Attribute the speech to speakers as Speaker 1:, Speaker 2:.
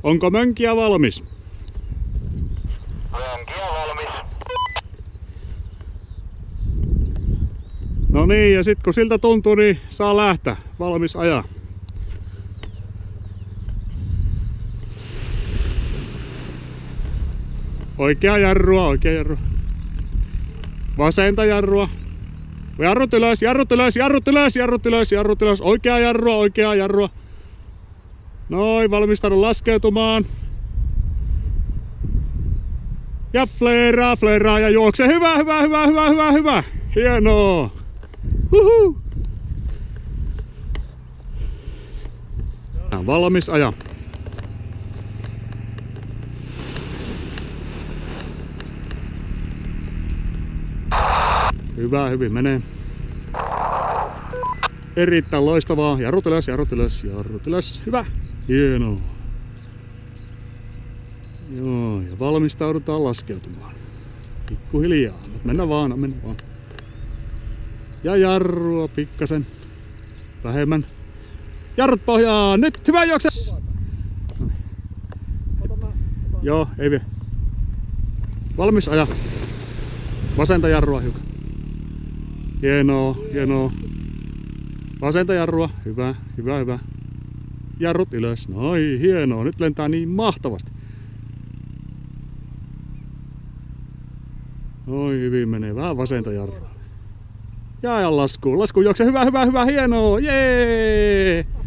Speaker 1: Onko mönkiä valmis?
Speaker 2: Mönkiä valmis.
Speaker 1: No niin, ja sit kun siltä tuntuu, niin saa lähteä. Valmis ajaa. Oikea jarrua, oikea jarrua. Vasenta jarrua. Jarrut ylös, jarrut ylös, jarrut ylös, jarrut ylös, jarrut ylös. Oikea jarrua, oikea jarrua. Noin, valmistaudu laskeutumaan. Ja fleeraa ja juokse. Hyvä, hyvä, hyvä, hyvä, hyvä, hyvä. Hienoa. Huhu. Valmis aja. Hyvä, hyvin menee. Erittäin loistavaa. Jarrut ylös, jarrut ylös, jarrut ylös. Hyvä. Hienoa. Joo, ja valmistaudutaan laskeutumaan. Pikkuhiljaa. Mennä vaan, mennä vaan. Ja jarrua pikkasen. Vähemmän. Jarrut pohjaan. Nyt hyvä juokse. Joo, ei vie. Valmis aja. Vasenta jarrua hiukan. Hienoa, hienoa. Vasenta jarrua. Hyvä, hyvä, hyvä. Jarrut ylös. Noin, hienoa. Nyt lentää niin mahtavasti. Noin, hyvin menee. Vähän vasenta jarrua. Ja laskuun. Laskuun juokse. Hyvä, hyvä, hyvä. Hienoa. Jee!